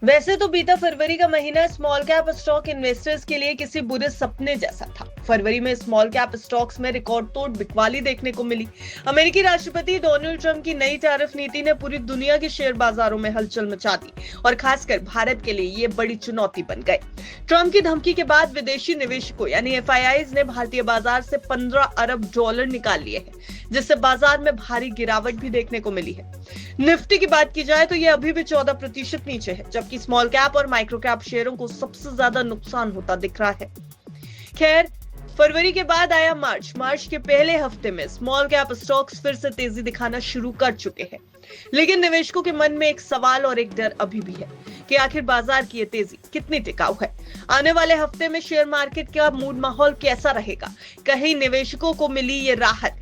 वैसे तो बीता फरवरी का महीना स्मॉल कैप स्टॉक इन्वेस्टर्स के लिए किसी बुरे सपने जैसा था। फरवरी में स्मॉल कैप स्टॉक्स में रिकॉर्ड तोड़ बिकवाली देखने को मिली। अमेरिकी राष्ट्रपति डोनाल्ड ट्रंप की नई टैरिफ नीति ने पूरी दुनिया के शेयर बाजारों में हलचल मचा दी और खासकर भारत के लिए ये बड़ी चुनौती बन गए। ट्रंप की धमकी के बाद विदेशी निवेशकों यानी FIIs ने भारतीय बाजार से 15 अरब डॉलर निकाल लिए हैं, जिससे बाजार में भारी गिरावट भी देखने को मिली है। निफ्टी की बात की जाए तो ये अभी भी 14% नीचे है, जबकि स्मॉल कैप और माइक्रो कैप शेयरों को सबसे ज्यादा नुकसान होता दिख रहा है। खैर, फरवरी के बाद आया मार्च के पहले हफ्ते में स्मॉल कैप स्टॉक्स फिर से तेजी दिखाना शुरू कर चुके हैं, लेकिन निवेशकों के मन में एक सवाल और एक डर अभी भी है कि आखिर बाजार की ये तेजी कितनी टिकाऊ है। आने वाले हफ्ते में शेयर मार्केट का मूड माहौल कैसा रहेगा? कहीं निवेशकों को मिली ये राहत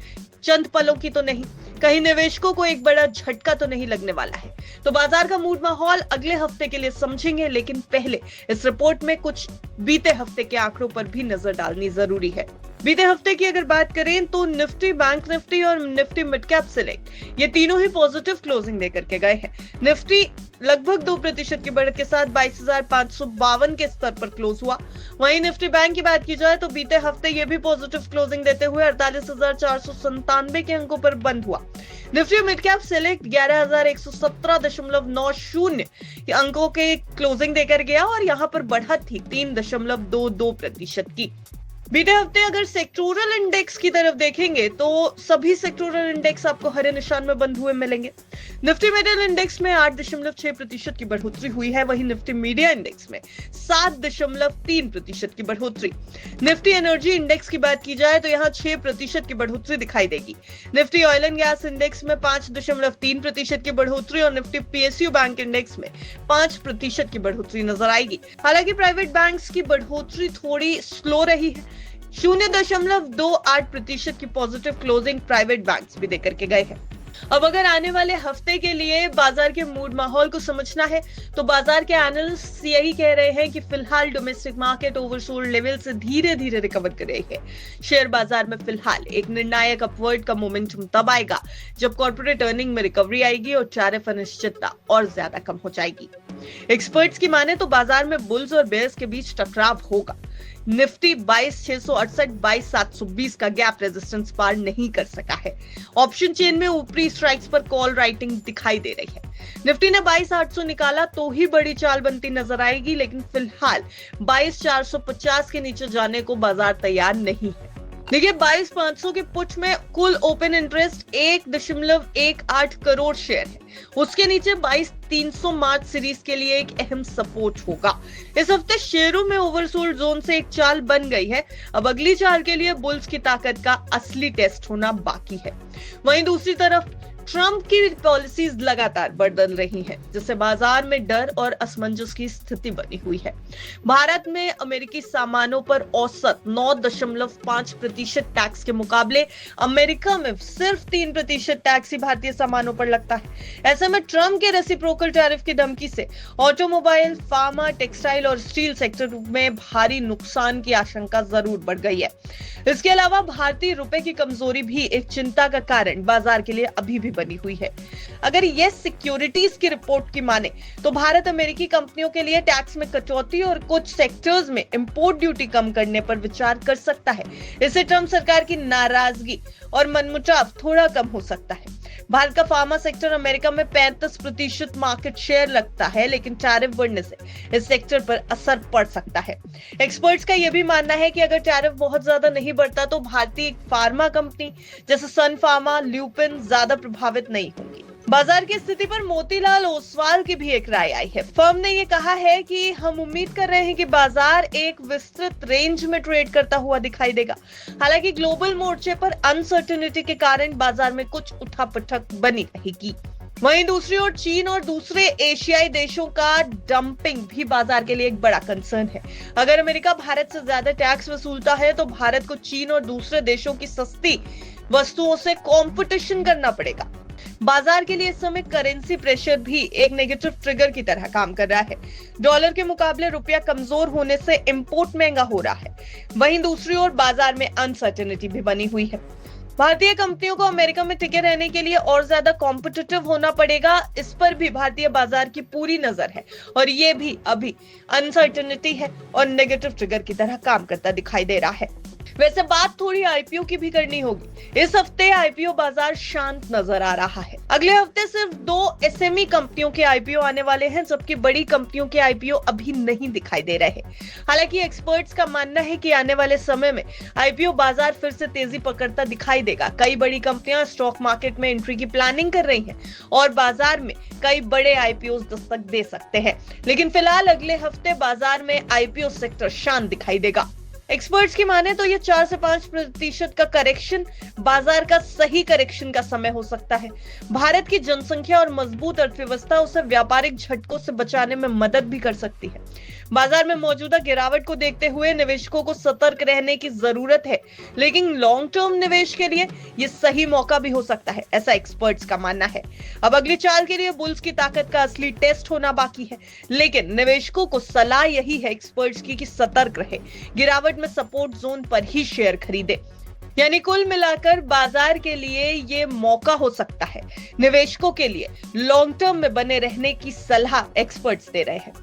चंद पलों की तो नहीं, कहीं निवेशकों को एक बड़ा झटका तो नहीं लगने वाला है। तो बाजार का मूड माहौल अगले हफ्ते के लिए समझेंगे, लेकिन पहले इस रिपोर्ट में कुछ बीते हफ्ते के आंकड़ों पर भी नजर डालनी जरूरी है। बीते हफ्ते की अगर बात करें तो निफ्टी, बैंक निफ्टी और निफ्टी मिड कैप सिलेक्ट ये तीनों ही पॉजिटिव क्लोजिंग देकर के गए हैं। निफ्टी लगभग 2% की बढ़त के साथ 22,552 के स्तर पर क्लोज हुआ। वहीं निफ्टी बैंक की बात की जाए तो बीते हफ्ते ये भी पॉजिटिव क्लोजिंग देते हुए 48,497 के अंकों पर बंद हुआ। निफ्टी मिड कैप सिलेक्ट 11,117.90 अंकों के क्लोजिंग देकर गया और यहां पर बढ़त थी 3.22% की। बीते हफ्ते अगर सेक्टोरल इंडेक्स की तरफ देखेंगे तो सभी सेक्टोरल इंडेक्स आपको हरे निशान में बंद हुए मिलेंगे। निफ्टी मेटल इंडेक्स में 8.6% की बढ़ोतरी हुई है, वहीं निफ्टी मीडिया इंडेक्स में 7.3% की बढ़ोतरी। निफ्टी एनर्जी इंडेक्स की बात की जाए तो यहाँ 6% की बढ़ोतरी दिखाई देगी। Nifty oil and gas index में 5.3% की बढ़ोतरी और निफ्टी PSU बैंक इंडेक्स में 5% की बढ़ोतरी नजर आएगी। हालांकि प्राइवेट बैंक्स की बढ़ोतरी थोड़ी स्लो रही है, 0.28% की पॉजिटिव क्लोजिंग प्राइवेट बैंक्स भी देकर के गए हैं। अब अगर आने वाले हफ्ते के लिए बाजार के मूड माहौल को समझना है तो बाजार के एनालिस्ट यही कह रहे हैं कि फिलहाल डोमेस्टिक मार्केट ओवरसोल्ड लेवल से धीरे धीरे रिकवर कर रही है। शेयर बाजार में फिलहाल एक निर्णायक अपवर्ड का मोमेंटम तब आएगा जब कॉर्पोरेट अर्निंग में रिकवरी आएगी और टैरिफ अनिश्चितता और ज्यादा कम हो जाएगी। एक्सपर्ट्स की माने तो बाजार में बुल्स और बेयर्स के बीच टकराव होगा। निफ्टी 22,668, 22,720 का गैप रेजिस्टेंस पार नहीं कर सका है। ऑप्शन चेन में ऊपरी स्ट्राइक्स पर कॉल राइटिंग दिखाई दे रही है। निफ्टी ने 22,800 निकाला तो ही बड़ी चाल बनती नजर आएगी, लेकिन फिलहाल 22,450 के नीचे जाने को बाजार तैयार नहीं है। देखिए, 22,500 के पुट में कुल ओपन इंटरेस्ट 1.18 करोड़ शेयर है। उसके नीचे 22,300 मार्च सीरीज के लिए एक अहम सपोर्ट होगा। इस हफ्ते शेयरों में ओवरसोल्ड जोन से एक चाल बन गई है। अब अगली चाल के लिए बुल्स की ताकत का असली टेस्ट होना बाकी है। वहीं दूसरी तरफ ट्रंप की पॉलिसीज लगातार बदल रही हैं, जिससे बाजार में डर और असमंजस की स्थिति बनी हुई है। भारत में अमेरिकी सामानों पर औसत 9.5% टैक्स के मुकाबले अमेरिका में सिर्फ 3% टैक्स ही भारतीय सामानों पर लगता है। ऐसे में ट्रंप के रेसिप्रोकल टैरिफ की धमकी से ऑटोमोबाइल, फार्मा, टेक्सटाइल और स्टील सेक्टर में भारी नुकसान की आशंका जरूर बढ़ गई है। इसके अलावा भारतीय रुपए की कमजोरी भी एक चिंता का कारण बाजार के लिए अभी भी बनी हुई है। अगर ये सिक्योरिटीज की रिपोर्ट की माने तो भारत अमेरिकी कंपनियों के लिए टैक्स में कटौती और कुछ सेक्टर्स में इंपोर्ट ड्यूटी कम करने पर विचार कर सकता है। इससे ट्रंप सरकार की नाराजगी और मनमुटाव थोड़ा कम हो सकता है। भारत का फार्मा सेक्टर अमेरिका में 35% मार्केट शेयर लगता है, लेकिन टैरिफ बढ़ने से इस सेक्टर पर असर पड़ सकता है। एक्सपर्ट्स का यह भी मानना है कि अगर टैरिफ बहुत ज्यादा नहीं बढ़ता तो भारतीय फार्मा कंपनी जैसे सन फार्मा, ल्यूपिन ज्यादा प्रभावित नहीं होंगी। बाजार की स्थिति पर मोतीलाल ओसवाल की भी एक राय आई है। फर्म ने ये कहा है कि हम उम्मीद कर रहे हैं कि बाजार एक विस्तृत रेंज में ट्रेड करता हुआ दिखाई देगा। हालांकि ग्लोबल मोर्चे पर अनसर्टेनिटी के कारण बाजार में कुछ उठापटक बनी रहेगी। वहीं दूसरी ओर चीन और दूसरे एशियाई देशों का डंपिंग भी बाजार के लिए एक बड़ा कंसर्न है। अगर अमेरिका भारत से ज्यादा टैक्स वसूलता है तो भारत को चीन और दूसरे देशों की सस्ती वस्तुओं से कंपटीशन करना पड़ेगा। बाजार के लिए इस समय करेंसी प्रेशर भी एक नेगेटिव ट्रिगर की तरह काम कर रहा है। डॉलर के मुकाबले रुपया कमजोर होने से इंपोर्ट महंगा हो रहा है। वहीं दूसरी ओर बाजार में अनसर्टेनिटी भी बनी हुई है। भारतीय कंपनियों को अमेरिका में टिके रहने के लिए और ज्यादा कॉम्पिटिटिव होना पड़ेगा, इस पर भी भारतीय बाजार की पूरी नजर है और ये भी अभी अनसर्टेनिटी है और नेगेटिव ट्रिगर की तरह काम करता दिखाई दे रहा है। वैसे बात थोड़ी आईपीओ की भी करनी होगी। इस हफ्ते आईपीओ बाजार शांत नजर आ रहा है। अगले हफ्ते सिर्फ 2 एसएमई कंपनियों के आईपीओ आने वाले हैं, जबकि बड़ी कंपनियों के आईपीओ अभी नहीं दिखाई दे रहे। हालांकि एक्सपर्ट्स का मानना है कि आने वाले समय में आईपीओ बाजार फिर से तेजी पकड़ता दिखाई देगा। कई बड़ी कंपनियां स्टॉक मार्केट में एंट्री की प्लानिंग कर रही हैं और बाजार में कई बड़े आईपीओ दस्तक दे सकते हैं। लेकिन फिलहाल अगले हफ्ते बाजार में आईपीओ सेक्टर शांत दिखाई देगा। एक्सपर्ट्स की माने तो ये 4 से 5% का करेक्शन बाजार का सही करेक्शन का समय हो सकता है। भारत की जनसंख्या और मजबूत अर्थव्यवस्था उसे व्यापारिक झटकों से बचाने में मदद भी कर सकती है। बाजार में मौजूदा गिरावट को देखते हुए निवेशकों को सतर्क रहने की जरूरत है, लेकिन लॉन्ग टर्म निवेश के लिए ये सही मौका भी हो सकता है, ऐसा एक्सपर्ट्स का मानना है। अब अगली चाल के लिए बुल्स की ताकत का असली टेस्ट होना बाकी है, लेकिन निवेशकों को सलाह यही है एक्सपर्ट्स की कि सतर्क रहे, गिरावट में सपोर्ट जोन पर ही शेयर खरीदे। यानी कुल मिलाकर बाजार के लिए ये मौका हो सकता है। निवेशकों के लिए लॉन्ग टर्म में बने रहने की सलाह एक्सपर्ट्स दे रहे हैं।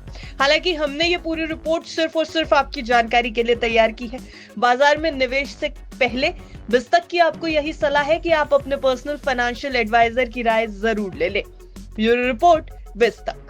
हालांकि हमने ये पूरी रिपोर्ट सिर्फ और सिर्फ आपकी जानकारी के लिए तैयार की है। बाजार में निवेश से पहले बिस्तक की आपको यही सलाह है कि आप अपने पर्सनल फाइनेंशियल एडवाइजर की राय जरूर ले लें। Bureau report, बिस्तक।